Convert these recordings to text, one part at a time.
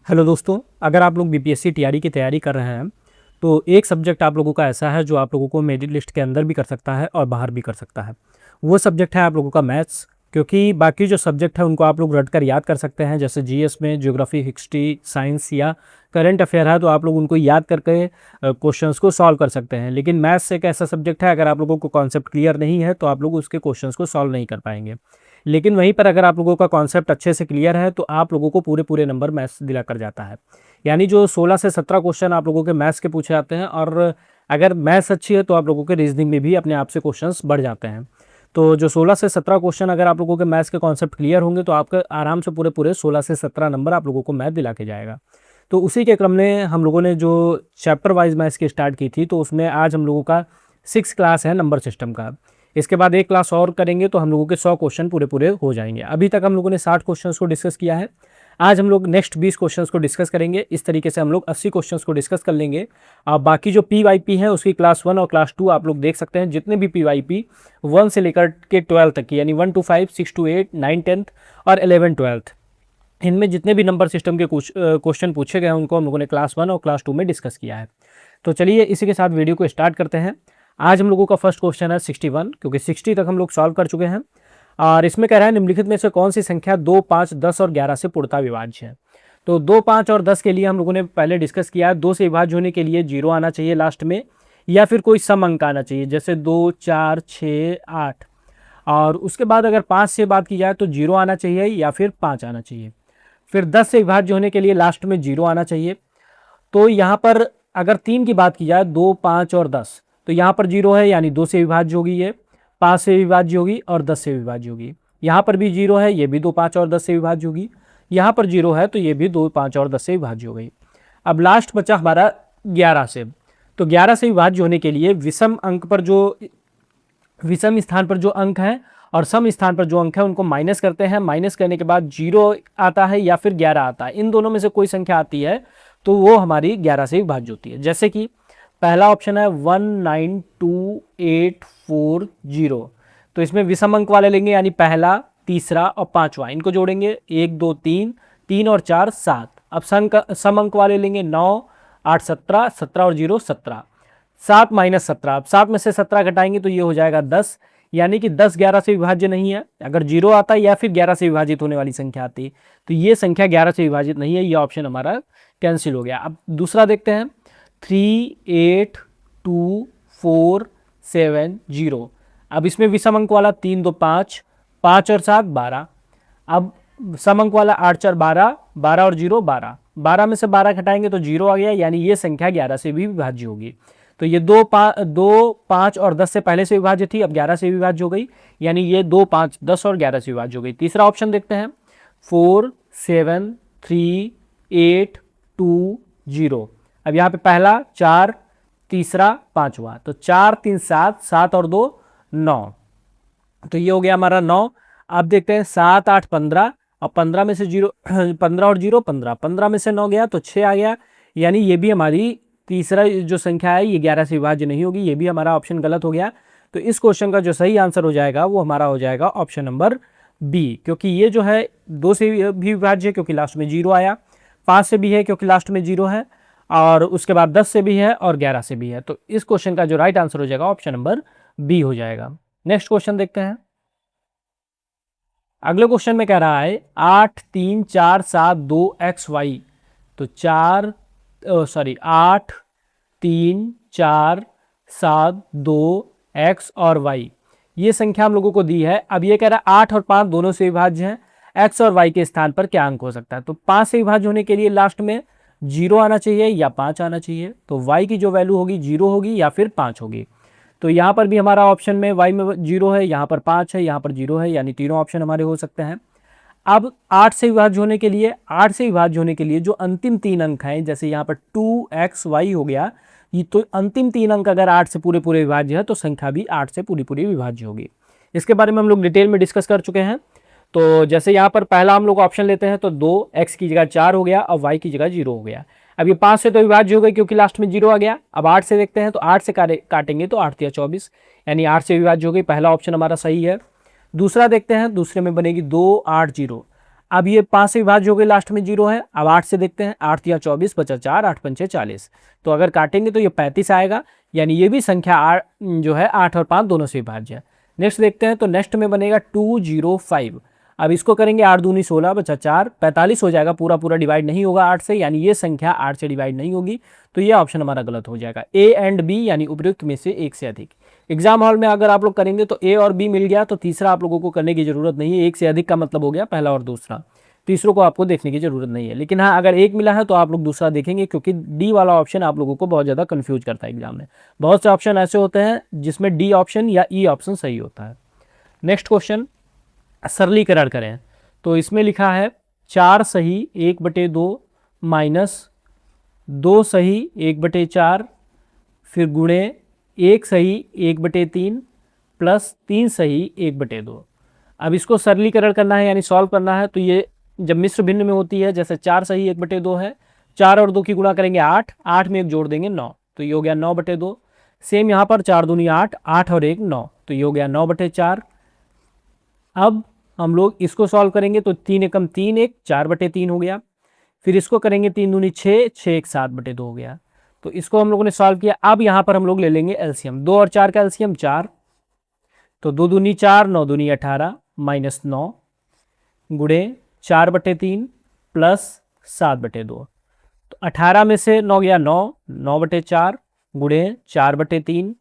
Hello दोस्तों, अगर आप लोग बीपीएससी टीआरई की तैयारी कर रहे हैं तो एक सब्जेक्ट आप लोगों का ऐसा है जो आप लोगों को मेरिट लिस्ट के अंदर भी कर सकता है और बाहर भी कर सकता है। वो सब्जेक्ट है आप लोगों का मैथ्स। क्योंकि बाकी जो सब्जेक्ट है उनको आप लोग रट कर याद कर सकते हैं, जैसे जीएस में ज्योग्राफी, हिस्ट्री, साइंस या करंट अफेयर है तो आप लोग उनको याद करके क्वेश्चंस को सॉल्व कर सकते हैं। लेकिन मैथ्स एक ऐसा सब्जेक्ट है, अगर आप लोगों को कॉन्सेप्ट क्लियर नहीं है तो आप लोग उसके क्वेश्चंस को सॉल्व नहीं कर पाएंगे। लेकिन वहीं पर अगर आप लोगों का कॉन्सेप्ट अच्छे से क्लियर है तो आप लोगों को पूरे पूरे नंबर मैथ्स दिला कर जाता है। यानी जो 16 से 17 क्वेश्चन आप लोगों के मैथ्स के पूछे जाते हैं, और अगर मैथ्स अच्छी है तो आप लोगों के रीजनिंग में भी अपने आप से क्वेश्चंस बढ़ जाते हैं। तो जो 16 से 17 क्वेश्चन अगर आप लोगों के मैथ्स के कॉन्सेप्ट क्लियर होंगे तो आपका आराम से पूरे पूरे 16 से 17 नंबर आप लोगों को मैथ दिला के जाएगा। तो उसी के क्रम में हम लोगों ने जो चैप्टर वाइज मैथ्स की स्टार्ट की थी, तो उसमें आज हम लोगों का 6 क्लास है नंबर सिस्टम का। इसके बाद एक क्लास और करेंगे तो हम लोगों के 100 क्वेश्चन पूरे पूरे हो जाएंगे। अभी तक हम लोगों ने 60 क्वेश्चंस को डिस्कस किया है। आज हम लोग नेक्स्ट 20 क्वेश्चंस को डिस्कस करेंगे। इस तरीके से हम लोग 80 क्वेश्चंस को डिस्कस कर लेंगे। बाकी जो पीवाईपी है उसकी क्लास 1 और क्लास 2 आप लोग देख सकते हैं। जितने भी पीवाईपी 1 से लेकर के 12 तक की, यानी 1 to 5, 6 to 8, 9, 10 और 11, 12, इनमें जितने भी नंबर सिस्टम के कुछ क्वेश्चन पूछे गए हैं उनको हम लोगों ने क्लास 1 और क्लास 2 में डिस्कस किया है। तो चलिए इसी के साथ वीडियो को स्टार्ट करते हैं। आज हम लोगों का फर्स्ट क्वेश्चन है 61, क्योंकि 60 तक हम लोग सॉल्व कर चुके हैं। और इसमें कह रहा है निम्नलिखित में से कौन सी संख्या 2, 5, 10 और 11 से पूर्णतः विभाज्य है। तो 2, 5 और 10 के लिए हम लोगों ने पहले डिस्कस किया है। 2 से विभाज्य होने के लिए 0 आना चाहिए लास्ट में, या फिर कोई सम अंक आना चाहिए, जैसे 2, 4, 6, 8। और उसके बाद अगर 5 से बात की जाए तो 0 आना चाहिए या फिर 5 आना चाहिए। फिर 10 से विभाज्य होने के लिए लास्ट में 0 आना चाहिए। तो यहाँ पर अगर 3 की बात की जाए, 2, 5 और 10, तो यहाँ पर 0 है, यानी 2 से विभाज्य होगी, ये 5 से विभाज्य होगी और 10 से विभाज्य होगी। यहाँ पर भी 0 है, ये भी 2, 5 और 10 से विभाज्य होगी। यहाँ पर 0 है तो ये भी 2, 5 और 10 से विभाज्य हो गई। अब लास्ट बचा हमारा 11 से। तो 11 से विभाज्य होने के लिए विषम स्थान पर जो अंक है और सम स्थान पर जो अंक है उनको माइनस करते हैं। माइनस करने के बाद 0 आता है या फिर 11 आता है, इन दोनों में से कोई संख्या आती है तो वो हमारी 11 से विभाज्य होती है। जैसे कि पहला ऑप्शन है 192,840। तो इसमें विषम अंक वाले लेंगे, यानी पहला, तीसरा और पांचवा, इनको जोड़ेंगे 1, 2, 3, 3 और 4, 7। अब सम अंक वाले लेंगे 9, 8, 17, 17 और 0, 17, 7 माइनस 17। अब 7 में से 17 घटाएंगे तो ये हो जाएगा 10, यानी कि 10 11 से विभाज्य नहीं है। अगर 0 आता है या फिर 11 से विभाजित होने वाली संख्या आती तो ये संख्या 11 से विभाजित नहीं है, ये ऑप्शन हमारा कैंसिल हो गया। अब दूसरा देखते हैं 382,470। अब इसमें विषम अंक वाला 3, 2, 5, 5 और 7, 12। अब सम अंक वाला 8, 4, 12, 12 और 0, 12। 12 में से 12 घटाएंगे तो 0 आ गया, यानी ये संख्या 11 से भी विभाज्य होगी। तो ये 2, 5 और 10 से पहले से विभाज्य थी, अब 11 से विभाज्य हो गई, यानी ये 2, 5, 10 और 11 से विभाज्य हो गई। तीसरा ऑप्शन देखते हैं 473,820। अब यहाँ पे पहला 4, तीसरा पांचवा, तो 4, 3, 7, 7 और 2, 9। तो ये हो गया हमारा 9। अब देखते हैं 7, 8, 15 और 15 में से 0 15 और 0, 15, 15 में से 9 गया तो 6 आ गया, यानी ये भी हमारी तीसरा जो संख्या है ये 11 से विभाज्य नहीं होगी, ये भी हमारा ऑप्शन गलत हो गया। तो इस क्वेश्चन का जो सही आंसर हो जाएगा वो हमारा हो जाएगा ऑप्शन नंबर बी, क्योंकि ये जो है 2 से भी विभाज्य है क्योंकि लास्ट में 0 आया, 5 से भी है क्योंकि लास्ट में 0 है, और उसके बाद 10 से भी है और 11 से भी है। तो इस क्वेश्चन का जो राइट आंसर हो जाएगा ऑप्शन नंबर बी हो जाएगा। नेक्स्ट क्वेश्चन देखते हैं। अगले क्वेश्चन में कह रहा है 8, 3, 4, 7, 2 XY। तो 8, 3, 4, 7, 2 X और Y, ये संख्या हम लोगों को दी है। अब ये कह रहा है 8 और 5 दोनों से विभाज्य हैं, X और Y के स्थान पर क्या अंक हो सकता है। तो 5 से विभाज्य होने के लिए लास्ट में 0 आना चाहिए या 5 आना चाहिए। तो Y की जो वैल्यू होगी 0 होगी या फिर 5 होगी। तो यहाँ पर भी हमारा ऑप्शन में Y में 0 है, यहाँ पर 5 है, यहाँ पर 0 है, यानी तीनों ऑप्शन हमारे हो सकते हैं। अब 8 से विभाज्य होने के लिए जो अंतिम 3 अंक हैं, जैसे यहाँ पर 2XY हो गया, ये तो अंतिम 3 अंक अगर 8 से पूरे पूरे विभाज्य है तो संख्या भी 8 से पूरी पूरी विभाज्य होगी। इसके बारे में हम लोग डिटेल में डिस्कस कर चुके हैं। तो जैसे यहाँ पर पहला हम लोग ऑप्शन लेते हैं तो 2x की जगह 4 हो गया और y की जगह 0 हो गया। अब ये 5 से तो विभाज्य हो गई क्योंकि लास्ट में 0 आ गया। अब 8 से देखते हैं तो 8 से काटेंगे तो 8 या 24, यानी 8 से विभाज्य हो गई। पहला ऑप्शन हमारा सही है। दूसरा देखते हैं, दूसरे में बनेगी 2, 8, 0। अब ये 5 से विभाज्य हो गए, लास्ट में 0 है। अब 8 से देखते हैं, 8 या 24 बचा 4, 8 पंचे 40। तो अगर काटेंगे तो ये 35 आएगा, यानी ये भी संख्या जो है 8 और 5 दोनों से विभाज्य है। नेक्स्ट देखते हैं, तो नेक्स्ट में बनेगा 205। अब इसको करेंगे 8 दूनी 16 बचा 4, 45 हो जाएगा, पूरा पूरा डिवाइड नहीं होगा 8 से, यानी ये संख्या 8 से डिवाइड नहीं होगी। तो ये ऑप्शन हमारा गलत हो जाएगा। ए एंड बी यानी उपयुक्त में से एक से अधिक। एग्जाम हॉल में अगर आप लोग करेंगे तो ए और बी मिल गया, तो तीसरा आप लोगों को करने की जरूरत नहीं है। एक से अधिक का मतलब हो गया पहला और दूसरा, तीसरों को आपको देखने की जरूरत नहीं है। लेकिन हाँ, अगर एक मिला है तो आप लोग दूसरा देखेंगे, क्योंकि डी वाला ऑप्शन आप लोगों को बहुत ज़्यादा कंफ्यूज करता है एग्जाम में। बहुत से ऑप्शन ऐसे होते हैं जिसमें डी ऑप्शन या ई ऑप्शन सही होता है। नेक्स्ट क्वेश्चन, सरलीकरण करें। तो इसमें लिखा है 4 सही 1/2 माइनस 2 सही 1/4, फिर गुणे 1 सही 1/3 प्लस 3 सही 1/2। अब इसको सरलीकरण करना है यानी सॉल्व करना है। तो ये जब मिश्र भिन्न में होती है, जैसे 4 सही 1/2 है, 4 और 2 की गुणा करेंगे 8, 8 में एक जोड़ देंगे 9, तो ये हो गया 9/2। सेम यहाँ पर 4 दूनी 8, 8 और 1 9, तो ये हो गया 9/4। अब हम लोग इसको सॉल्व करेंगे तो 3 एकम 3 1 4/3 हो गया। फिर इसको करेंगे 3 दूनी 6, 6 1 7/2 हो गया। तो इसको हम लोगों ने सॉल्व किया। अब यहाँ पर हम लोग ले लेंगे एलसीएम, 2 और 4 का एलसीएम 4, तो 2 दूनी 4, 9 दूनी 18 माइनस 9 गुणे 4/3 प्लस 7/2। तो 18 में से 9 गया 9, 9/4 गुणे 4/3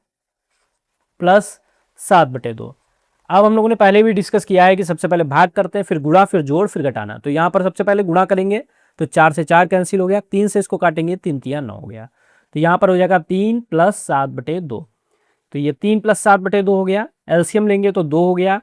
प्लस 7/2। अब हम लोगों ने पहले भी डिस्कस किया है कि सबसे पहले भाग करते हैं, फिर गुणा, फिर जोड़, फिर घटाना। तो यहाँ पर सबसे पहले गुणा करेंगे तो 4 से 4 कैंसिल हो गया, 3 से इसको काटेंगे 3 3 9 हो गया। तो यहाँ पर हो जाएगा 3 प्लस 7/2। तो ये 3 प्लस 7/2 हो गया। एलसीएम लेंगे तो 2 हो गया,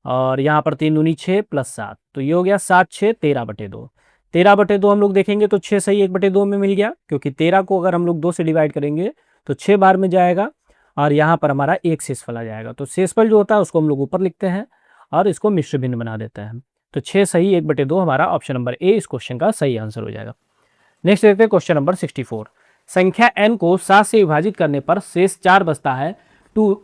और यहाँ पर 3 दूनी 6 प्लस 7, तो ये हो गया 7 6 13/2। 13/2 हम लोग देखेंगे तो 6 सही 1/2 में मिल गया, क्योंकि 13 को अगर हम लोग 2 से डिवाइड करेंगे तो 6 बार में जाएगा, और यहाँ पर हमारा एक शेषफल आ जाएगा। तो शेषफल जो होता है उसको हम लोग ऊपर लिखते हैं और इसको मिश्र भिन्न बना देते हैं। तो 6 सही 1/2 हमारा ऑप्शन नंबर ए इस क्वेश्चन का सही आंसर हो जाएगा। नेक्स्ट देखते हैं क्वेश्चन नंबर 64। संख्या n को 7 से विभाजित करने पर शेष 4 बचता है, तो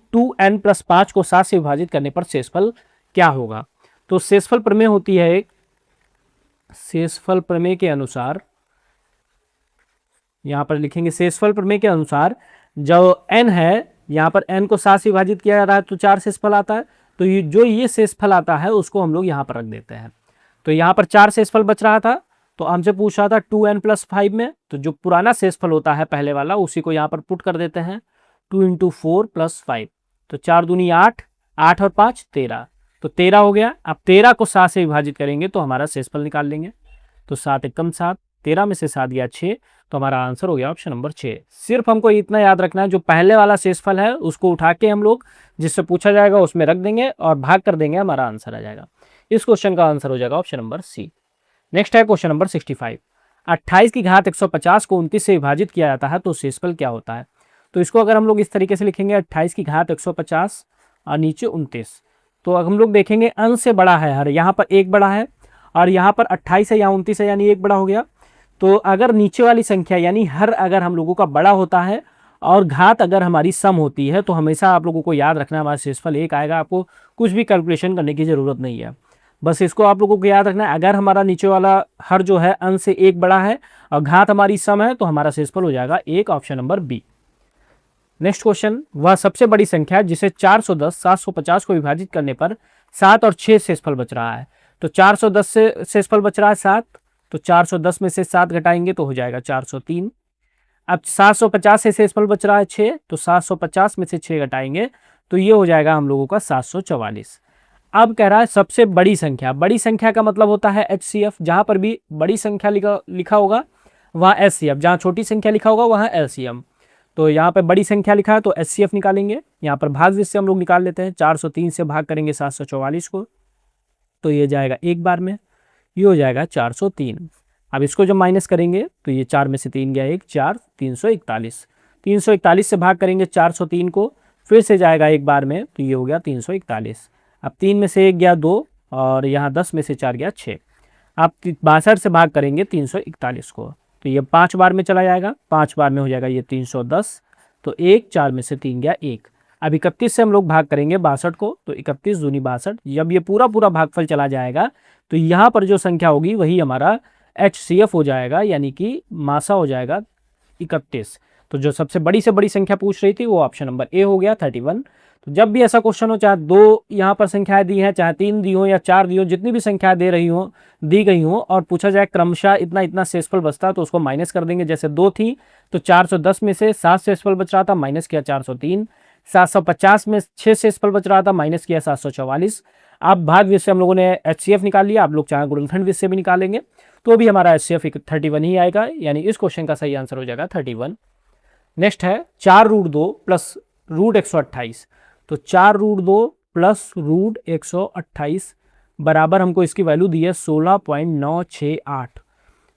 2n प्लस 5 को 7 से विभाजित करने पर शेषफल क्या होगा। तो शेषफल प्रमेय होती है एक, शेषफल प्रमेय के अनुसार यहाँ पर लिखेंगे, शेषफल प्रमेय के अनुसार जो n है, यहाँ पर n को 7 से विभाजित किया जा रहा है तो 4 शेषफल आता है, तो ये शेषफल आता है उसको हम लोग यहाँ पर रख देते हैं। तो यहाँ पर 4 शेषफल बच रहा था, तो हमसे पूछ रहा था 2n प्लस 5 में, तो जो पुराना शेषफल होता है पहले वाला उसी को यहाँ पर पुट कर देते हैं, 2 × 4 + 5, तो 4 दूनी 8, 8 और 5 13, तो 13 हो गया। अब 13 को 7 से विभाजित करेंगे तो हमारा शेषफल निकाल लेंगे। तो 7 एकम 7, 13 में से 7 गया 6, तो हमारा आंसर हो गया ऑप्शन नंबर 6। सिर्फ हमको इतना याद रखना है, जो पहले वाला शेषफल है उसको उठा के हम लोग जिससे पूछा जाएगा उसमें रख देंगे और भाग कर देंगे, हमारा आंसर आ जाएगा। इस क्वेश्चन का आंसर हो जाएगा ऑप्शन नंबर सी। नेक्स्ट है क्वेश्चन नंबर 65। 28 की घात 150 को 29 से विभाजित किया जाता है तो शेषफल क्या होता है। तो इसको अगर हम लोग इस तरीके से लिखेंगे, 28 की घात 150 और नीचे 29, तो हम लोग देखेंगे अंश से बड़ा है हर, यहाँ पर एक बड़ा है और यहाँ पर 28 है या 29 है, यानी एक बड़ा हो गया। तो अगर नीचे वाली संख्या यानी हर अगर हम लोगों का बड़ा होता है और घात अगर हमारी सम होती है, तो हमेशा आप लोगों को याद रखना हमारा शेषफल एक आएगा। आपको कुछ भी कैलकुलेशन करने की ज़रूरत नहीं है, बस इसको आप लोगों को याद रखना है। अगर हमारा नीचे वाला हर जो है अंश से एक बड़ा है और घात हमारी सम है, तो हमारा शेषफल हो जाएगा एक, option number B. Next question, वह सबसे बड़ी संख्या जिसे 410 750 को विभाजित करने पर 7 और 6 शेषफल बच रहा है। तो 410 से शेषफल बच रहा है 7, तो 410 में से 7 घटाएंगे तो हो जाएगा 403। अब 750 से शेषफल बच रहा है 6, तो 750 में से 6 घटाएंगे तो ये हो जाएगा हम लोगों का 744। अब कह रहा है सबसे बड़ी संख्या, बड़ी संख्या का मतलब होता है HCF, जहां पर भी बड़ी संख्या लिखा होगा वहां HCF, जहां छोटी संख्या लिखा होगा वहां LCM। तो यहाँ पे बड़ी संख्या लिखा है तो HCF निकालेंगे। यहाँ पर भाग जिससे हम लोग निकाल लेते हैं, 403 से भाग करेंगे 744 को, तो ये जाएगा एक बार में, ये हो जाएगा 403। अब इसको जब माइनस करेंगे तो ये 4 में से 3 गया 1, 4 341। 341 से भाग करेंगे 403 को, फिर से जाएगा एक बार में, तो ये हो गया 341। अब 3 में से 1 गया 2 और यहाँ 10 में से 4 गया 6। अब 62 से भाग करेंगे 341 को, तो ये 5 बार में चला जाएगा, 5 बार में हो जाएगा ये 310, तो 1 4 में से 3 गया 1। अब 31 से हम लोग भाग करेंगे 62 को, तो 31 दूनी 62। जब ये पूरा भागफल चला जाएगा तो यहाँ पर जो संख्या होगी वही हमारा HCF हो जाएगा, यानी कि मासा हो जाएगा 31। तो जो सबसे बड़ी से बड़ी संख्या पूछ रही थी वो ऑप्शन नंबर ए हो गया 31। तो जब भी ऐसा क्वेश्चन हो, चाहे दो यहाँ पर संख्याएं दी हैं, चाहे 3 दी हो या 4 दी हो, जितनी भी संख्याएं दी गई हो और पूछा जाए क्रमशः इतना इतना शेषफल बचता, तो उसको माइनस कर देंगे। जैसे 2 थी तो 410 में से 7 शेषफल बच रहा था, माइनस किया 403। 750 में 6 शेषफल बच रहा था, माइनस किया 744। अब भाग विषय हम लोगों ने HCF निकाल लिया, आप लोग चाहे गुणनखंड विषय भी निकालेंगे तो भी हमारा HCF 31 ही आएगा, यानी इस क्वेश्चन का सही आंसर हो जाएगा 31। नेक्स्ट है 4√2 प्लस रूट 128। तो 4√2 प्लस रूट 128 बराबर हमको इसकी वैल्यू दी है 16.968।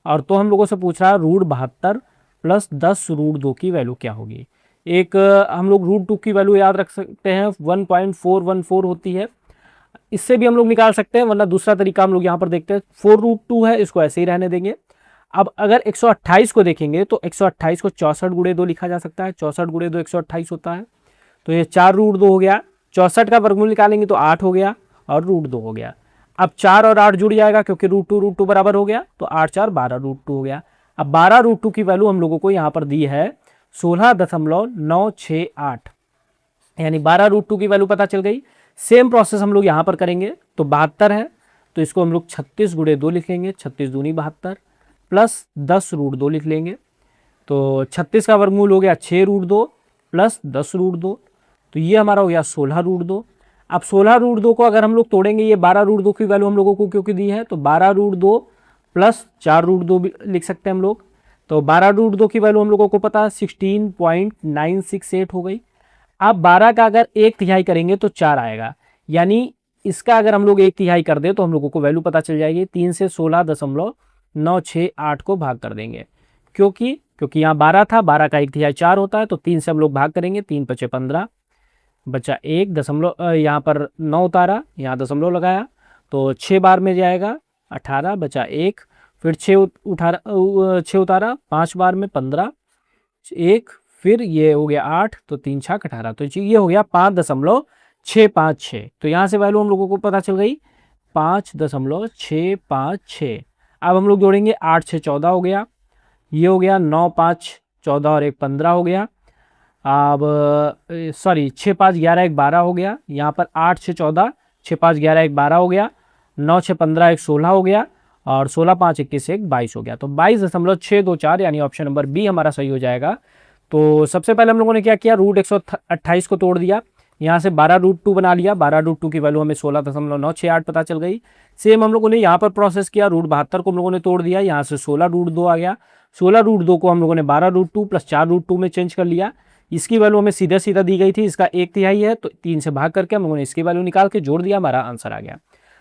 और तो हम लोगों से पूछ रहा है √72 प्लस 10√2 की वैल्यू क्या होगी। एक हम लोग √2 की वैल्यू याद रख सकते हैं 1.414 होती है, इससे भी हम लोग निकाल सकते हैं, वरना दूसरा तरीका हम लोग यहाँ पर देखते हैं 4√2 है, इसको ऐसे ही रहने देंगे। अब अगर 128 को देखेंगे तो 128 को 64 गुणे 2 लिखा जा सकता है, 64 गुणे 2 128 होता है। तो ये 4√2 हो गया, 64 का वर्गमूल निकालेंगे तो 8 हो गया और √2 हो गया। अब 4 और 8 जुड़ जाएगा क्योंकि √2 बराबर हो गया, तो 8 4 12√2 हो गया। अब 12√2 की वैल्यू हम लोगों को यहाँ पर दी है 16.968, यानी 12√2 की वैल्यू पता चल गई। सेम प्रोसेस हम लोग यहाँ पर करेंगे। तो 72 है तो इसको हम लोग 36 गुणे 2 लिखेंगे, 36 दूनी 72 प्लस 10√2 लिख लेंगे। तो 36 का वर्गमूल हो गया 6√2 प्लस 10√2, तो ये हमारा हो गया 16√2। अब 16√2 को अगर हम लोग तोड़ेंगे, ये 12√2 की वैल्यू हम लोगों को क्योंकि दी है, तो 12√2 प्लस 4√2 भी लिख सकते हैं हम लोग। तो 12√2 की वैल्यू हम लोगों को पता है 16.968 हो गई। अब 12 का अगर 1/3 करेंगे तो 4 आएगा, यानी इसका अगर हम लोग 1/3 कर दें तो हम लोगों को वैल्यू पता चल जाएगी। 3 से 16.968 को भाग कर देंगे, क्योंकि यहाँ 12 था, 12 का 1/3 4 होता है, तो 3 से हम लोग भाग करेंगे, 3 × 5 = 15, बचा 1 दशमलव, यहाँ पर 9 उतारा, यहाँ दशमलव लगाया, तो 6 बार में जाएगा 18, बचा 1, फिर 6 उतारा 5 बार में 15, 1, फिर ये हो गया 8, तो 3 × 6 = 18, तो ये हो गया 5.656। तो यहाँ से वैल्यू हम लोगों को पता चल गई 5.656। अब हम लोग जोड़ेंगे 8 6 14 हो गया, ये हो गया 9 5 14 और 1 15 हो गया। अब सॉरी 6 5 11 1 12 हो गया, यहाँ पर 8 6 14, 6 5 11 1 12 हो गया, 9 6 15 1 16 हो गया और 16 5 21 1 22 हो गया। तो 22.624 यानी ऑप्शन नंबर बी हमारा सही हो जाएगा। तो सबसे पहले हम लोगों ने क्या किया, √128 को तोड़ दिया, यहाँ से 12√2 बना लिया, 12√2 की वैल्यू हमें 16.968 पता चल गई। सेम हम लोगों ने यहाँ पर प्रोसेस किया, √72 को हम लोगों ने तोड़ दिया, यहाँ से 16√2 आ गया, 16√2 को हम लोगों ने 12√2 प्लस 4√2 में चेंज कर लिया। इसकी वैल्यू हमें सीधा सीधा दी गई थी, इसका 1/3 है, तो 3 से भाग करके हम लोगों ने इसकी वैल्यू निकाल के जोड़ दिया, हमारा आंसर आ गया।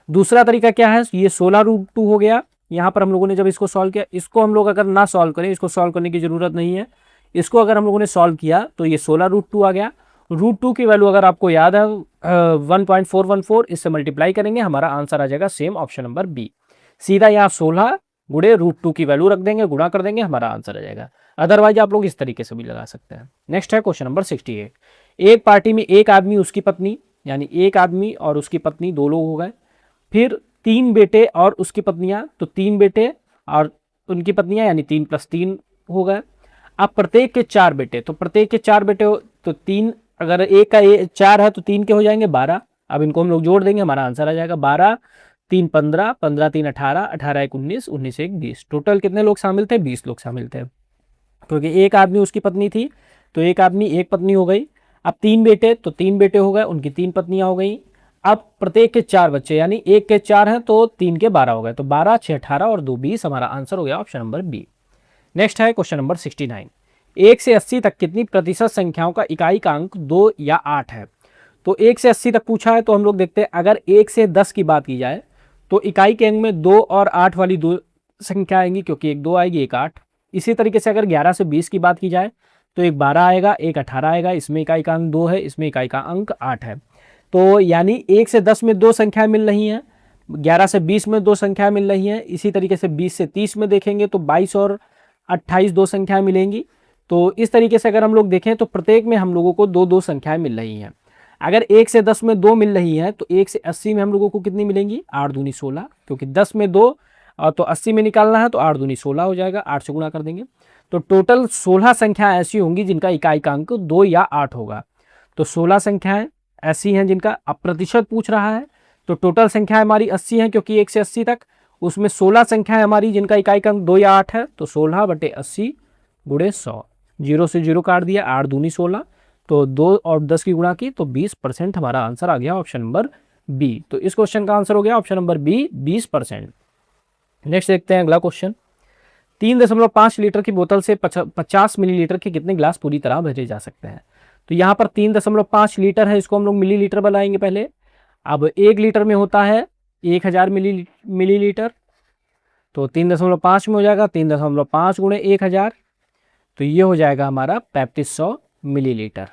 दूसरा तरीका क्या है, ये 16√2 हो गया, यहाँ पर हम लोगों ने जब इसको सॉल्व किया, इसको हम लोग अगर ना सॉल्व करें, इसको सॉल्व करने की जरूरत नहीं है, इसको अगर हम लोगों ने सॉल्व किया तो ये 16√2 आ गया। √2 की वैल्यू अगर आपको याद है 1.414, इससे मल्टीप्लाई करेंगे, हमारा आंसर आ जाएगा सेम ऑप्शन नंबर बी। सीधा यहाँ 16 गुणे √2 की वैल्यू रख देंगे, गुणा कर देंगे, हमारा आंसर आ जाएगा। अदरवाइज आप लोग इस तरीके से भी लगा सकते हैं। नेक्स्ट है क्वेश्चन नंबर 68। एक पार्टी में एक आदमी उसकी पत्नी, यानी एक आदमी और उसकी पत्नी 2 लोग हो गए, फिर 3 बेटे और उसकी पत्नियां, तो 3 बेटे और उनकी पत्नियां यानी 3 + 3 हो गए। अब प्रत्येक के 4 बेटे, तो प्रत्येक के 4 बेटे तो 3, अगर एक का 4 है तो 3 के हो जाएंगे 12। अब इनको हम लोग जोड़ देंगे, हमारा आंसर आ जाएगा 12 3 15, 15 3 18, 18 1 19, 19 1 20। टोटल कितने लोग शामिल थे, 20 लोग शामिल थे, क्योंकि एक आदमी उसकी पत्नी थी तो एक आदमी एक पत्नी हो गई। अब 3 बेटे, तो 3 बेटे हो गए, उनकी 3 पत्नियां हो गई। अब प्रत्येक के 4 बच्चे, यानी एक के 4 हैं तो 3 के 12 हो गए, तो 12 6 18 और 2 20, हमारा आंसर हो गया ऑप्शन नंबर बी। नेक्स्ट है क्वेश्चन नंबर 69। 1 से 80 तक कितनी प्रतिशत संख्याओं का इकाई का अंक 2 या 8 है। तो 1 से 80 तक पूछा है, तो हम लोग देखते हैं, अगर 1 से 10 की बात की जाए तो इकाई के अंक में 2 और 8 वाली 2 संख्या आएंगी, क्योंकि एक 2 आएगी एक 8। इसी तरीके से अगर 11 से 20 की बात की जाए तो एक 12 आएगा एक 18 आएगा, इसमें इकाई का अंक 2 है, इसमें इकाई का अंक 8 है। तो यानी 1 से 10 में 2 संख्याएं मिल रही हैं, 11 से 20 में 2 संख्याएं मिल रही हैं, इसी तरीके से 20 से 30 में देखेंगे तो 22 और 28 2 संख्याएं मिलेंगी। तो इस तरीके से अगर हम लोग देखें तो प्रत्येक में हम लोगों को 2 2 संख्याएं मिल रही हैं। अगर 1 से 10 में 2 मिल रही है तो 1 से 80 में हम लोगों को कितनी मिलेंगी, 8 दूनी 16, क्योंकि 10 में 2 तो 80 में निकालना है तो 8 दूनी 16 हो जाएगा, 8 से गुणा कर देंगे। तो टोटल 16 संख्या ऐसी होंगी जिनका इकाई का अंक 2 या 8 होगा। तो 16 संख्याएं ऐसी हैं जिनका, अब प्रतिशत पूछ रहा है तो टोटल संख्या हमारी 80 है, क्योंकि 1 से 80 तक, उसमें 16 संख्याएं हमारी जिनका इकाई का अंक 2 या 8 है, तो 16/80 गुणे 100, 0 से 0 काट दिया, 8 दूनी 16, तो 2 और 10 की गुणा की तो 20% हमारा आंसर आ गया ऑप्शन नंबर बी। तो इस क्वेश्चन का आंसर हो गया ऑप्शन नंबर बी, 20%। नेक्स्ट देखते हैं अगला क्वेश्चन। 3.5 लीटर की बोतल से 50 मिलीलीटर के कितने गिलास पूरी तरह भरे जा सकते हैं। तो यहाँ पर 3.5 लीटर है, इसको हम लोग मिलीलीटर बनाएंगे पहले। अब 1 लीटर में होता है 1000 मिलीलीटर, तो 3.5 में हो जाएगा 3.5 गुणे 1000, तो ये हो जाएगा हमारा 3500 मिलीलीटर।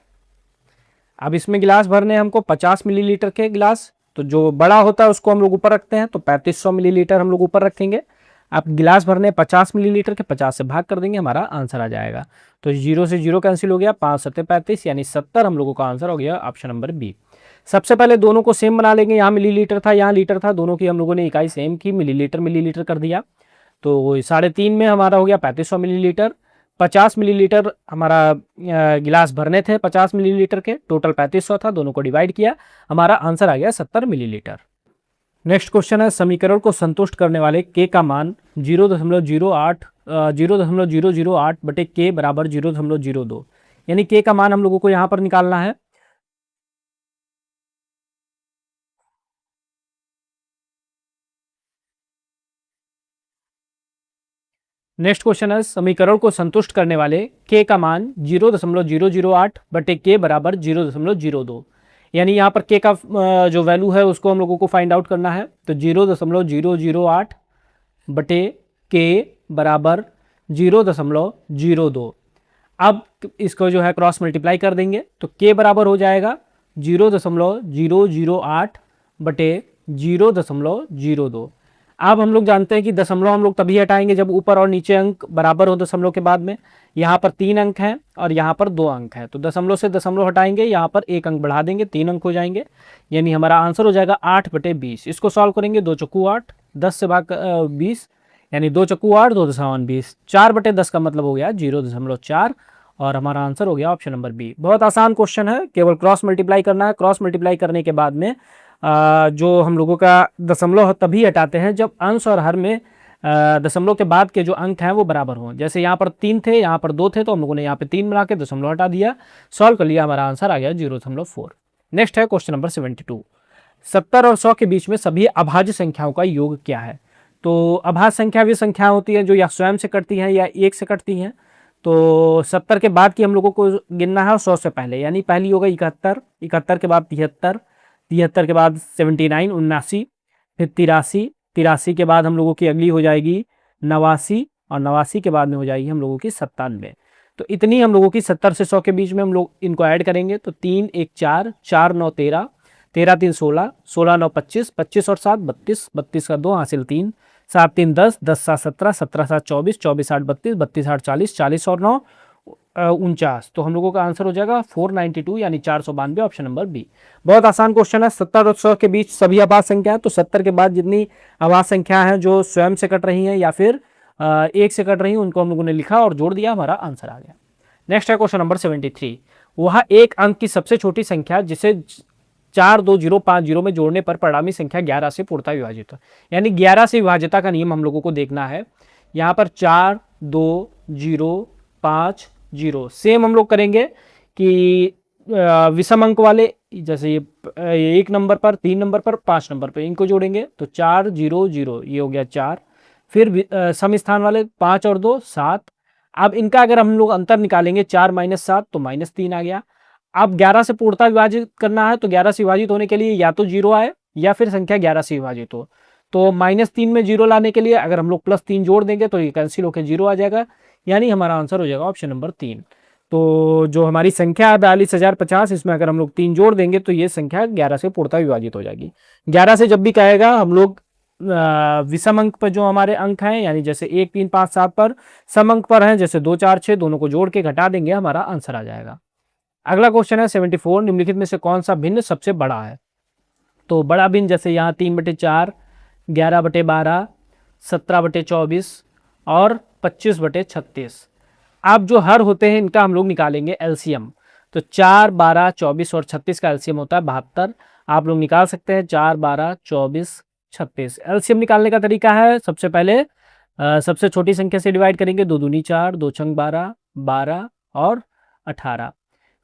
अब इसमें गिलास भरने हमको 50 मिलीलीटर के गिलास, तो जो बड़ा होता है उसको हम लोग ऊपर रखते हैं, तो 3500 मिलीलीटर हम लोग ऊपर रखेंगे। अब गिलास भरने 50 मिलीलीटर के, 50 से भाग कर देंगे, हमारा आंसर आ जाएगा। तो 0 से 0 कैंसिल हो गया, 5 7 35, यानी 70 हम लोगों का आंसर हो गया ऑप्शन नंबर बी। सबसे पहले दोनों को सेम बना लेंगे, यहाँ मिलीलीटर था यहाँ लीटर था, दोनों की हम लोगों ने इकाई सेम की, मिलीलीटर मिलीलीटर कर दिया। तो 3.5 में हमारा हो गया 3500 मिलीलीटर। 50 मिलीलीटर हमारा गिलास भरने थे 50 मिलीलीटर के, टोटल 3500 था, दोनों को डिवाइड किया, हमारा आंसर आ गया 70 मिलीलीटर। नेक्स्ट क्वेश्चन है, समीकरण को संतुष्ट करने वाले के का मान 0.008 बटे के बराबर 0.02, यानी के का मान हम लोगों को यहाँ पर निकालना है। नेक्स्ट क्वेश्चन है, समीकरण को संतुष्ट करने वाले के का मान 0.008 बटे के बराबर 0.02, यानी यहाँ पर के का जो वैल्यू है उसको हम लोगों को फाइंड आउट करना है। तो 0.008 बटे के बराबर 0.02। अब इसको जो है क्रॉस मल्टीप्लाई कर देंगे, तो के बराबर हो जाएगा 0.008 बटे 0.02। अब हम लोग जानते हैं कि दशमलव हम लोग तभी हटाएंगे जब ऊपर और नीचे अंक बराबर हो दशमलव के बाद में। यहाँ पर 3 अंक हैं और यहाँ पर 2 अंक हैं, तो दशमलव से दशमलव हटाएंगे, यहाँ पर 1 अंक बढ़ा देंगे, 3 अंक हो जाएंगे, यानी हमारा आंसर हो जाएगा 8/20। इसको सॉल्व करेंगे, 2 चौकू 8, 10 से भाग 20, यानी 2 चौकू 8, 2 दशमलव 20, 4/10 का मतलब हो गया 0.4, और हमारा आंसर हो गया ऑप्शन नंबर बी। बहुत आसान क्वेश्चन है, केवल क्रॉस मल्टीप्लाई करना है। क्रॉस मल्टीप्लाई करने के बाद में जो हम लोगों का दशमलव तभी हटाते हैं जब अंश और हर में दशमलव के बाद के जो अंक हैं वो बराबर हों। जैसे यहाँ पर 3 थे, यहाँ पर 2 थे, तो हम लोगों ने यहाँ पे 3 बना के दशमलव हटा दिया, सॉल्व कर लिया, हमारा आंसर आ गया 0.4। नेक्स्ट है क्वेश्चन नंबर 72। 70 और 100 के बीच में सभी अभाज्य संख्याओं का योग क्या है। तो अभाज्य संख्या वी संख्या होती है जो या स्वयं से कटती हैं या 1 से कटती हैं। तो 70 के बाद की हम लोगों को गिनना है 100 से पहले, यानी पहली होगा 71, 71 के बाद 73, 73 के बाद 79 79, फिर 83, 83 के बाद हम लोगों की अगली हो जाएगी 89, और 89 के बाद में हो जाएगी हम लोगों की 97। तो इतनी हम लोगों की 70 से 100 के बीच में हम लोग इनको ऐड करेंगे, तो 3 1 4, 4 9 13, 13 3 16, 16 9 25, 25 और 7 32, 32 का 2 हासिल 3, 7 3 10, 10 7 17, 17 7 24, 24 8 32, 32 8 40, 40 और 9 49। तो हम लोगों का आंसर हो जाएगा 492, यानी 492, ऑप्शन नंबर बी। बहुत आसान क्वेश्चन है। 70 और 100 के बीच सभी अभाज्य संख्या है, तो 70 के बाद जितनी अभाज्य संख्या है जो स्वयं से कट रही हैं या फिर 1 से कट रही हैं, उनको हम लोगों ने लिखा और जोड़ दिया, हमारा आंसर आ गया। नेक्स्ट है क्वेश्चन नंबर 73। वह एक अंक की सबसे छोटी संख्या जिसे 42050 में जोड़ने पर परिणामी संख्या 11 से पूर्णतः विभाजित है, यानी 11 से विभाज्यता का नियम हम लोगों को देखना है। यहाँ पर 4 2 0 5 0 सेम हम लोग करेंगे कि विषम अंक वाले, जैसे ये 1 नंबर पर, 3 नंबर पर, 5 नंबर पर, इनको जोड़ेंगे, तो 4 0 0, ये हो गया 4। फिर सम स्थान वाले 5 और 2 7। अब इनका अगर हम लोग अंतर निकालेंगे 4 - 7, तो -3 आ गया। अब 11 से पूर्णतः विभाजित करना है, तो 11 से विभाजित होने के लिए या तो 0 आए या फिर संख्या 11 से विभाजित हो। तो -3 में 0 लाने के लिए अगर हम लोग +3 जोड़ देंगे तो ये कैंसिल होकर 0 आ जाएगा, यानी हमारा आंसर हो जाएगा ऑप्शन नंबर 3। तो जो हमारी संख्या है 42,050, इसमें अगर हम लोग 3 जोड़ देंगे तो ये संख्या 11 से पूर्णतः विभाजित हो जाएगी। 11 से जब भी कहेगा हम लोग विषम अंक पर जो हमारे अंक हैं, यानी जैसे 1 3 5 7 पर, सम अंक पर हैं जैसे 2 4 6, दोनों को जोड़ के घटा देंगे, हमारा आंसर आ जाएगा। अगला क्वेश्चन है 74, निम्नलिखित में से कौन सा भिन्न सबसे बड़ा है। तो बड़ा भिन्न जैसे यहाँ 3/4, 11/12, 17/24 और 25/36। अब जो हर होते हैं इनका हम लोग निकालेंगे एलसीएम। तो 4, 12, 24 और 36 का एलसीएम होता है 72। आप लोग निकाल सकते हैं 4, 12, 24, 36। एलसीएम निकालने का तरीका है, सबसे पहले सबसे छोटी संख्या से डिवाइड करेंगे, 2 दूनी 4, 2 छंग 12, 12 और 18।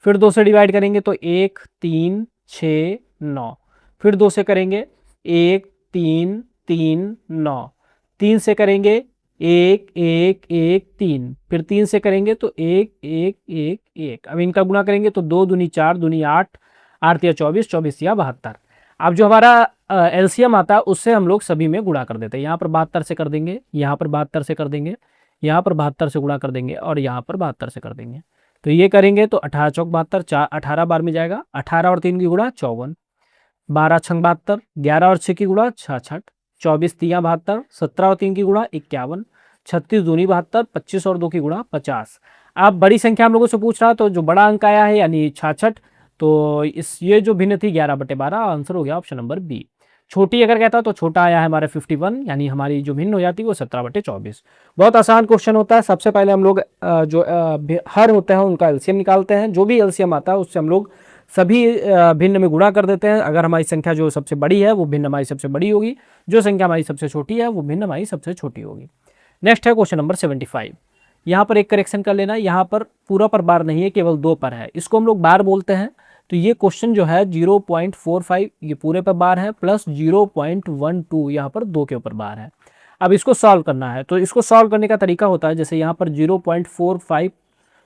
फिर 2 से डिवाइड करेंगे तो 1, 3, 6, 9। फिर 2 से करेंगे 1, 3, 3, 9। 3 से करेंगे 1, 1, 1, 3। फिर 3 से करेंगे तो 1, 1, 1, 1। अब इनका गुणा करेंगे तो 2 दूनी 4, दूनी 8, 8 या 24, 24 या 72। अब जो हमारा एलसीएम आता है उससे हम लोग सभी में गुणा कर देते हैं। यहाँ पर 72 से कर देंगे, यहाँ पर 72 से कर देंगे, यहाँ पर 72 से गुणा कर देंगे और यहाँ पर 72 से कर देंगे। तो ये करेंगे तो 18 चौक 72, 18 बार में जाएगा, 18 और 3 की गुणा 54, 12 छंग 72, 11 और 6 की गुणा 66, 24 तियाँ 72, 17 और 3 की गुणा 51, 36 दूनी 72, 25 और 2 की गुणा 50। अब बड़ी संख्या हम लोगों से पूछ रहा है तो जो बड़ा अंक आया है यानी 66, तो ये जो भिन्न थी 11/12, आंसर हो गया ऑप्शन नंबर बी। छोटी अगर कहता तो छोटा आया है हमारे 51, यानी हमारी जो भिन्न हो जाती है वो 17/24। बहुत आसान क्वेश्चन होता है। सबसे पहले हम लोग जो हर होते हैं उनका एलसीएम निकालते हैं, जो भी एलसीएम आता है उससे हम लोग सभी भिन्न में गुणा कर देते हैं। अगर हमारी संख्या जो सबसे बड़ी है वो भिन्न हमारी सबसे बड़ी होगी, जो संख्या हमारी सबसे छोटी है वो भिन्न हमारी सबसे छोटी होगी। नेक्स्ट है क्वेश्चन नंबर 75। यहाँ पर एक करेक्शन कर लेना, यहाँ पर पूरा पर बार नहीं है, केवल 2 पर है, इसको हम लोग बार बोलते हैं। तो ये क्वेश्चन जो है 0.45 ये पूरे पर बार है, प्लस 0.12 यहाँ पर 2 के ऊपर बार है। अब इसको सॉल्व करना है, तो इसको सॉल्व करने का तरीका होता है, जैसे यहाँ पर 0.45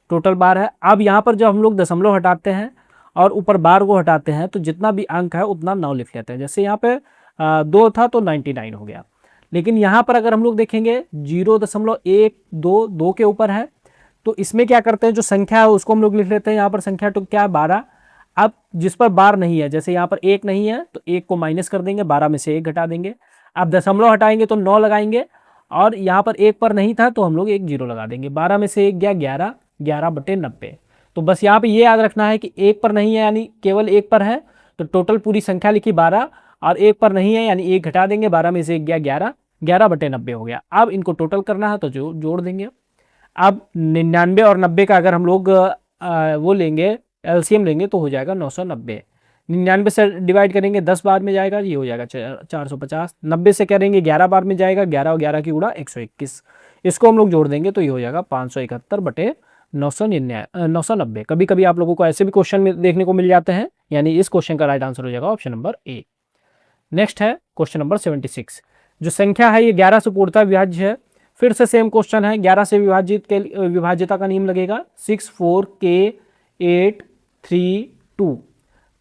टोटल बार है। अब यहाँ पर जब हम लोग दशमलव हटाते हैं और ऊपर बार को हटाते हैं तो जितना भी अंक है उतना 9 लिख लेते हैं। जैसे यहाँ पे 2 था तो 99 हो गया। लेकिन यहाँ पर अगर हम लोग देखेंगे 0.12 2 के ऊपर है, तो इसमें क्या करते हैं, जो संख्या है उसको हम लोग लिख लेते हैं। यहाँ पर संख्या तो क्या है 12। अब जिस पर बार नहीं है, जैसे यहाँ पर 1 नहीं है तो 1 को माइनस कर देंगे, 12 में से 1 घटा देंगे। अब दशमलव हटाएंगे तो 9 लगाएंगे, और यहाँ पर 1 पर नहीं था तो हम लोग 1 0 लगा देंगे। 12 में से 1 गया 11, 11/90। तो बस यहाँ पे ये याद रखना है कि 1 पर नहीं है यानी केवल 1 पर है, तो टोटल पूरी संख्या लिखी 12, और 1 पर नहीं है यानी 1 घटा देंगे, 12 में से 1 गया 11, 11/90 हो गया। अब इनको टोटल करना है तो जोड़ देंगे। अब 99 और 90 का अगर हम लोग वो लेंगे एलसीएम लेंगे तो हो जाएगा 990। 99 से डिवाइड करेंगे 10 बार में जाएगा, ये हो जाएगा 450। 90 से करेंगे 11 बार में जाएगा, 11 और 11 की गुणा 121। इसको हम लोग जोड़ देंगे तो ये हो जाएगा 571/990। कभी कभी आप लोगों को ऐसे भी क्वेश्चन में देखने को मिल जाते हैं, यानी इस क्वेश्चन का राइट आंसर हो जाएगा ऑप्शन नंबर ए। नेक्स्ट है क्वेश्चन नंबर 76। जो संख्या है ये 11 से पूर्णतः विभाज्य है। फिर से सेम क्वेश्चन है, 11 से विभाज्यता का नियम लगेगा 6, 4, K, 8, 3, 2।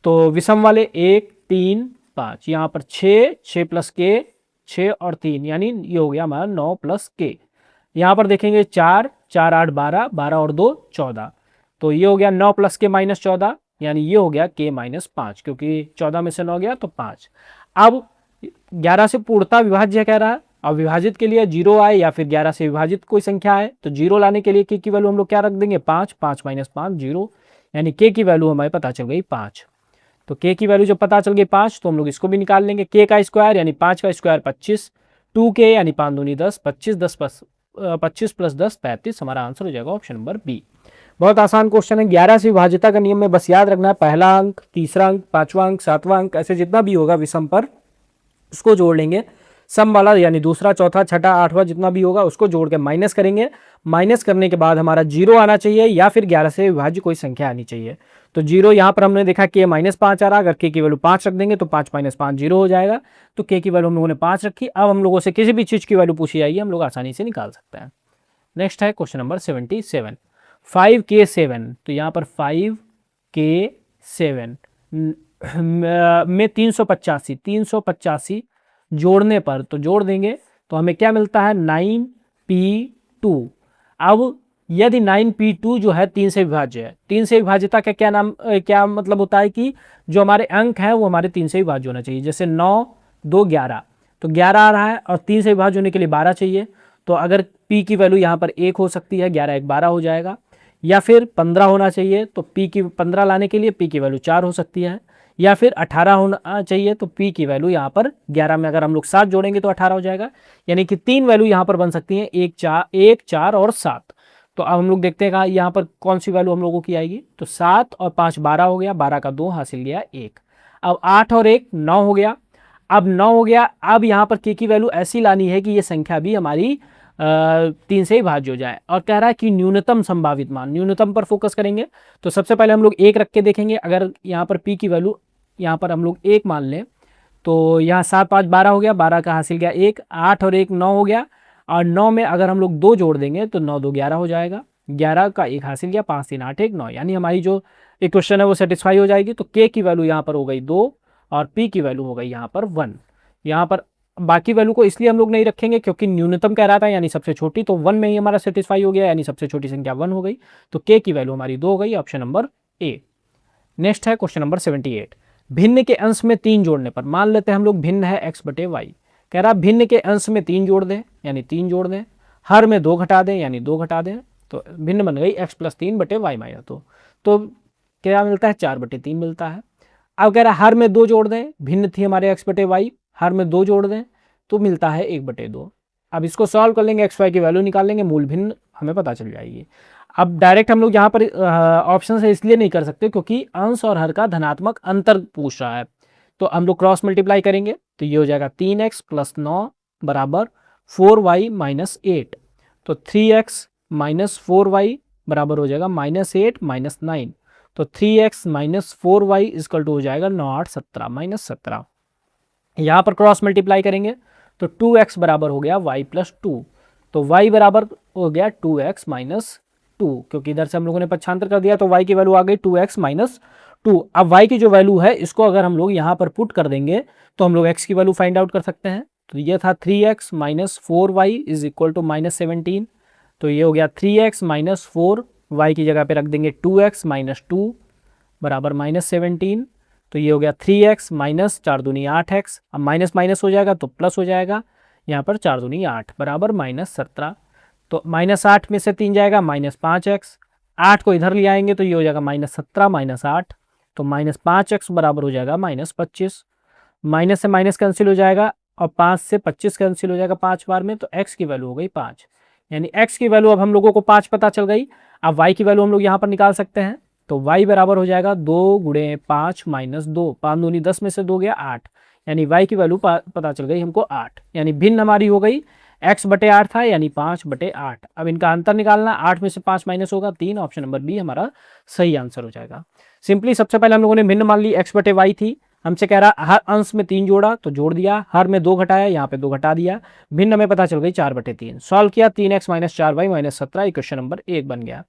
तो विषम वाले 1, 3, 5। यहाँ पर 6, 6 प्लस K, 6 और 3, यानी ये हो गया हमारा 9 प्लस K। यहाँ पर देखेंगे 4, 4, 8, 12, 12 और 2 14। तो ये हो गया 9 प्लस K माइनस 14, यानी ये हो गया K माइनस 5, क्योंकि 14 में से 9 गया तो 5। अब 11 से पूर्णतः विभाज्य कह रहा है, अब विभाजित के लिए 0 आए या फिर 11 से विभाजित कोई संख्या है तो 0 लाने के लिए K की वैल्यू हम लोग क्या रख देंगे 5, 5 माइनस 5 0, यानी K की वैल्यू हमारे पता चल गई 5। तो K की वैल्यू जब पता चल गई 5 तो हम लोग इसको भी निकाल लेंगे। K का स्क्वायर यानी 5 का स्क्वायर 25, 2K यानी 5 दूनी 10, 25 प्लस 10 35। हमारा आंसर हो जाएगा ऑप्शन नंबर बी। बहुत आसान क्वेश्चन है। 11 से विभाज्यता का नियम में बस याद रखना है, पहला अंक, तीसरा अंक, 5वां अंक, 7वां अंक, ऐसे जितना भी होगा विषम पर उसको जोड़ लेंगे। सम वाला यानी दूसरा, चौथा, छठा, 8वां जितना भी होगा उसको जोड़ के माइनस करेंगे। माइनस करने के बाद हमारा 0 आना चाहिए या फिर 11 से विभाज्य कोई संख्या आनी चाहिए। तो 0 यहाँ पर हमने देखा K माइनस 5 आ रहा, अगर K की वैल्यू 5 रख देंगे तो 5 माइनस 5 0 हो जाएगा। तो K की वैल्यू हम लोगों ने 5 रखी। अब हम लोगों से किसी भी चीज़ की वैल्यू पूछी जाएगी हम लोग आसानी से निकाल सकते हैं। नेक्स्ट है क्वेश्चन नंबर 77, 5K7। तो यहाँ पर 5K7 में 385 जोड़ने पर तो जोड़ देंगे तो हमें क्या मिलता है 9P2। अब यदि 9P2 जो है 3 से विभाज्य है, 3 से विभाज्यता का क्या मतलब होता है कि जो हमारे अंक है वो हमारे 3 से विभाज्य होना चाहिए। जैसे 9, 2, 11, तो 11 आ रहा है और 3 से विभाज्य होने के लिए 12 चाहिए। तो अगर P की वैल्यू यहाँ पर 1 हो सकती है, 11 1 12 हो जाएगा। या फिर 15 होना चाहिए, तो p की 15 लाने के लिए p की वैल्यू 4 हो सकती है, या फिर 18 होना चाहिए तो p की वैल्यू यहाँ पर 11 में अगर हम लोग 7 जोड़ेंगे तो 18 हो जाएगा। यानी कि 3 वैल्यू यहाँ पर बन सकती हैं, 1 4 और 7। तो अब हम लोग देखते हैं यहाँ पर कौन सी वैल्यू हम लोगों की आएगी। तो 7 और 5 12 हो गया, 12 का 2 हासिल गया 1। अब 8 और 1 9 हो गया, अब 9 हो गया। अब यहाँ पर k की वैल्यू ऐसी लानी है कि ये संख्या भी हमारी 3 से ही भाज्य हो जाए, और कह रहा है कि न्यूनतम संभावित मान, न्यूनतम पर फोकस करेंगे। तो सबसे पहले हम लोग 1 रख के देखेंगे। अगर यहाँ पर p की वैल्यू यहाँ पर हम लोग 1 मान लें, तो यहाँ 7 5 12 हो गया, 12 का हासिल गया 1, 8 और 1 9 हो गया, और 9 में अगर हम लोग 2 जोड़ देंगे तो 9 2 11 हो जाएगा, 11 का 1 हासिल गया, 5 3 8 1 9, यानी हमारी जो इक्वेशन है वो सेटिस्फाई हो जाएगी। तो k की वैल्यू यहाँ पर हो गई 2 और p की वैल्यू हो गई यहाँ पर 1। यहाँ पर बाकी वैल्यू को इसलिए हम लोग नहीं रखेंगे क्योंकि न्यूनतम कह रहा था, यानी सबसे छोटी, तो 1 में ही हमारा सेटिस्फाई हो गया, यानी सबसे छोटी संख्या 1 हो गई। तो k की वैल्यू हमारी 2 हो गई, ऑप्शन नंबर ए। नेक्स्ट है क्वेश्चन नंबर 78। भिन्न के अंश में 3 जोड़ने पर, मान लेते हैं हम लोग भिन्न है x बटे वाई, कह रहा भिन्न के अंश में 3 जोड़ दें, यानी 3 जोड़ दें, हर में 2 घटा दें, यानी 2 घटा दें, तो भिन्न बन गई x प्लस 3 बटे वाई माइनस 2। तो क्या मिलता है, 4 बटे 3 मिलता है। अब कह रहा है हर में 2 जोड़ दें, भिन्न थी हमारे x बटे वाई, हर में 2 जोड़ दें तो मिलता है 1 बटे 2। अब इसको सॉल्व कर लेंगे, एक्स वाई की वैल्यू निकाल लेंगे, मूल भिन्न हमें पता चल जाएगी। अब डायरेक्ट हम लोग यहाँ पर ऑप्शन से इसलिए नहीं कर सकते क्योंकि अंश और हर का धनात्मक अंतर पूछ रहा है। तो हम लोग क्रॉस मल्टीप्लाई करेंगे तो ये हो जाएगा 3x प्लस 9 बराबर 4y माइनस 8। तो 3x माइनस 4y बराबर हो जाएगा -8 माइनस 9। तो 3x minus 4y is equal to हो जाएगा 9 8 17 माइनस 17। यहाँ पर क्रॉस मल्टीप्लाई करेंगे तो 2x बराबर हो गया y प्लस 2। तो y बराबर हो गया 2x माइनस 2, क्योंकि इधर से हम लोगों ने पक्षांतर कर दिया तो y की वैल्यू आ गई 2x माइनस 2। अब y की जो वैल्यू है इसको अगर हम लोग यहाँ पर पुट कर देंगे तो हम लोग x की वैल्यू फाइंड आउट कर सकते हैं। तो ये था 3x minus 4y is equal to minus 17। तो ये हो गया 3x माइनस 4, y की जगह पे रख देंगे 2x माइनस 2 बराबर माइनस 17। तो ये हो गया 3x माइनस 4 दूनी 8x, अब माइनस माइनस हो जाएगा तो प्लस हो जाएगा, यहाँ पर 4 दूनी 8 बराबर माइनस 17। तो माइनस 8 में से 3 जाएगा माइनस 5x, 8 को इधर ले आएंगे तो ये हो जाएगा माइनस 17 माइनस 8, तो माइनस 5x बराबर हो जाएगा माइनस 25। माइनस से माइनस कैंसिल हो जाएगा और 5 से 25 कैंसिल हो जाएगा 5 बार में, तो x की वैल्यू हो गई 5। यानी x की वैल्यू अब हम लोगों को 5 पता चल गई। अब y की वैल्यू हम लोग यहाँ पर निकाल सकते हैं। तो y बराबर हो जाएगा 2 गुणे 5 माइनस 2, 5 दूनी 10 में से 2 गया 8, यानी y की वैल्यू पता चल गई हमको 8। यानी भिन्न हमारी हो गई x बटे 8 था, यानी 5 बटे 8। अब इनका अंतर निकालना, 8 में से 5 माइनस होगा 3, ऑप्शन नंबर बी हमारा सही आंसर हो जाएगा। सिंपली सबसे पहले हम लोगों ने भिन्न मान ली x बटे वाई थी, हमसे कह रहा हर अंश में 3 जोड़ा तो जोड़ दिया, हर में 2 घटाया, यहाँ पे 2 घटा दिया, भिन्न हमें पता चल गई 4 बटे 3। सॉल्व किया 3x minus 4y minus 17, equation number 1 बन गया।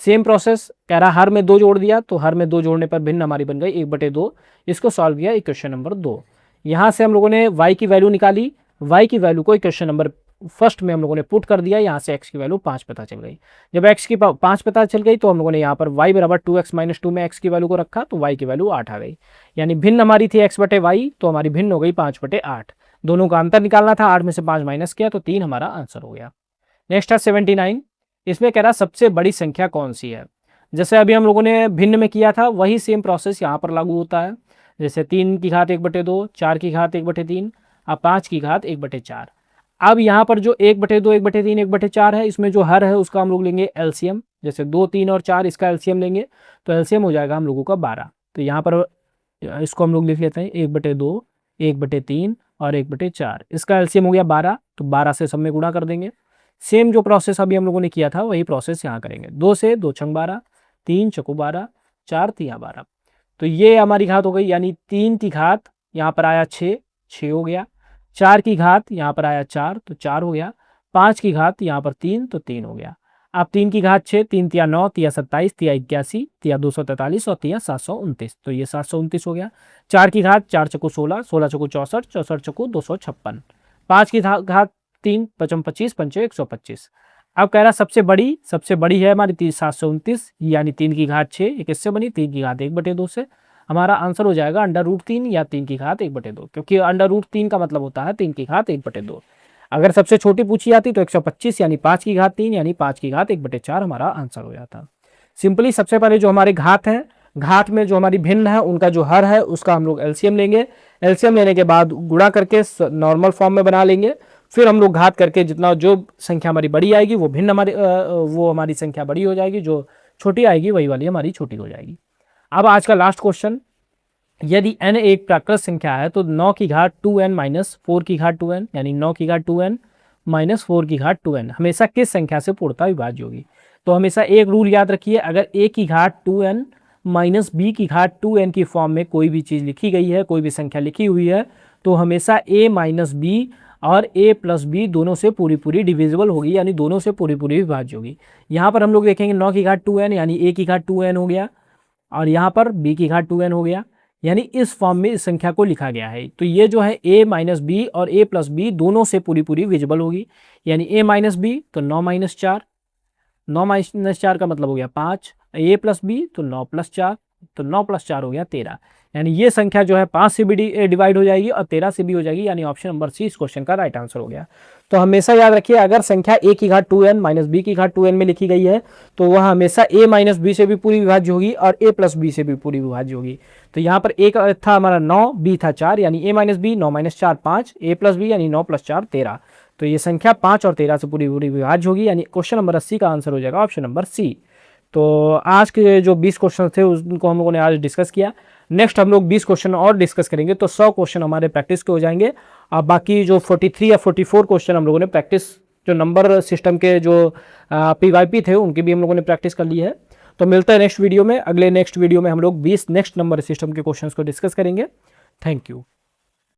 सेम प्रोसेस, कह रहा हर में 2 जोड़ दिया तो हर में 2 जोड़ने पर भिन्न हमारी बन गई 1 बटे 2, इसको सॉल्व किया इक्वेशन नंबर 2। यहाँ से हम लोगों ने y की वैल्यू निकाली, y की वैल्यू को इक्वेशन नंबर फर्स्ट में हम लोगों ने पुट कर दिया, यहाँ से x की वैल्यू 5 पता चल गई। जब x की 5 पता चल गई तो हम लोगों ने यहाँ पर y बराबर 2x माइनस 2 में x की वैल्यू को रखा तो y की वैल्यू 8 आ गई। यानी भिन्न हमारी थी x बटे वाई, तो हमारी भिन्न हो गई 5 बटे 8। दोनों का अंतर निकालना था, 8 में से 5 माइनस किया तो 3 हमारा आंसर हो गया। नेक्स्ट है 79। इसमें कह रहा सबसे बड़ी संख्या कौन सी है। जैसे अभी हम लोगों ने भिन्न में किया था वही सेम प्रोसेस यहाँ पर लागू होता है। जैसे 3 की घात 1 बटे 2, 4 की घात 1 बटे 3, अब 5 की घात 1 बटे 4। अब यहाँ पर जो 1 बटे 2, 1 बटे 3, 1 बटे 4 है, इसमें जो हर है उसका हम लोग लेंगे एलसीएम। जैसे 2, 3 और 4 इसका एलसीएम लेंगे तो एलसीएम हो जाएगा हम लोगों का 12। तो यहाँ पर इसको हम लोग लिख लेते हैं 1 बटे 2, 1 बटे 3 और 1 बटे 4, इसका एलसीएम हो गया 12, तो 12 से सब में गुणा कर देंगे। सेम जो प्रोसेस अभी हम लोगों ने किया था वही प्रोसेस यहाँ करेंगे। 2 से 2 छंग 12, 3 चौको 12, 4 तिया 12, तो ये हमारी घात हो गई। यानी 3 की घात यहाँ पर आया 6, 6 हो गया। 4 की घात यहाँ पर आया 4, तो 4 हो गया। 5 की घात यहाँ पर 3, तो 3 हो गया। अब 3 की घात 6, 3 तिया 9, तिया 27, तिया 81, तिया 243 और तिया 729, तो ये 729 हो गया। 4 की घात 4 चक्कू 16, 16 चक्कू 64, 64 चक्कू 256। 5 की घात 3, 55 25, 5 125। अब कह रहा सबसे बड़ी है हमारी 729, यानी 3 की घात 6, ये किससे बनी, 3 की घात 1 बटे 2 से। हमारा आंसर हो जाएगा √3 या 3 की घात 1 बटे 2, क्योंकि √3 का मतलब होता है 3 की घात 1 बटे 2। अगर सबसे छोटी पूछी जाती तो 125, यानी 5 की घात 3, यानी 5 की घात 1 बटे 4 हमारा आंसर हो जाता। सिंपली सबसे पहले जो हमारे घात हैं, घात में जो हमारी भिन्न है उनका जो हर है उसका हम लोग एलसीएम लेंगे। एलसीएम लेने के बाद गुणा करके नॉर्मल फॉर्म में बना लेंगे। फिर हम लोग घात करके जितना जो संख्या हमारी बड़ी आएगी वो भिन्न वो हमारी संख्या बड़ी हो जाएगी, जो छोटी आएगी वही वाली हमारी छोटी हो जाएगी। अब आज का लास्ट क्वेश्चन, यदि n एक प्राकृत संख्या है तो 9 की घात 2n माइनस 4 की घात 2n, यानी 9 की घात 2n माइनस 4 की घात 2n हमेशा किस संख्या से पूर्णतः विभाज्य होगी। तो हमेशा एक रूल याद रखिए, अगर a की घात 2n माइनस b की घात 2n की फॉर्म में कोई भी चीज़ लिखी गई है, कोई भी संख्या लिखी हुई है, तो हमेशा a माइनस b और a प्लस b दोनों से पूरी पूरी डिविजिबल होगी, यानी दोनों से पूरी पूरी विभाज्य होगी। यहाँ पर हम लोग देखेंगे 9 की घात 2n यानी a की घात 2n हो गया, और यहाँ पर b की घात 2n हो गया, यानी इस फॉर्म में इस संख्या को लिखा गया है। तो ये जो है a माइनस बी और a प्लस बी दोनों से पूरी पूरी विजिबल होगी, यानी a माइनस बी तो 9 माइनस 4, 9 माइनस 4 का मतलब हो गया 5, a प्लस बी तो 9 प्लस 4, तो 9 प्लस 4 हो गया 13, यानी ये संख्या जो है 5 से भी डिवाइड हो जाएगी और 13 से भी हो जाएगी, यानी ऑप्शन नंबर सी इस क्वेश्चन का राइट आंसर हो गया। तो हमेशा याद रखिए, अगर संख्या a की घात 2n माइनस बी की घात 2n में लिखी गई है तो वह हमेशा a माइनस बी से भी पूरी विभाज्य होगी और a प्लस बी से भी पूरी विभाज्य होगी। तो यहाँ पर a था हमारा 9, b था 4, यानी a minus B 9 minus 4 5, a plus B यानी 9 प्लस 4 13। तो ये संख्या 5 और 13 से पूरी पूरी विभाज्य होगी, यानी क्वेश्चन नंबर 80 का आंसर हो जाएगा ऑप्शन नंबर सी। तो आज के जो 20 क्वेश्चन थे उनको हम लोगों ने आज डिस्कस किया। नेक्स्ट हम लोग 20 क्वेश्चन और डिस्कस करेंगे, तो 100 क्वेश्चन हमारे प्रैक्टिस के हो जाएंगे। अब बाकी जो 43 या 44 क्वेश्चन हम लोगों ने प्रैक्टिस, जो नंबर सिस्टम के जो पीवाईपी थे उनकी भी हम लोगों ने प्रैक्टिस कर ली है। तो मिलता है नेक्स्ट वीडियो में। अगले नेक्स्ट वीडियो में हम लोग 20 नेक्स्ट नंबर सिस्टम के क्वेश्चंस को डिस्कस करेंगे। Thank you.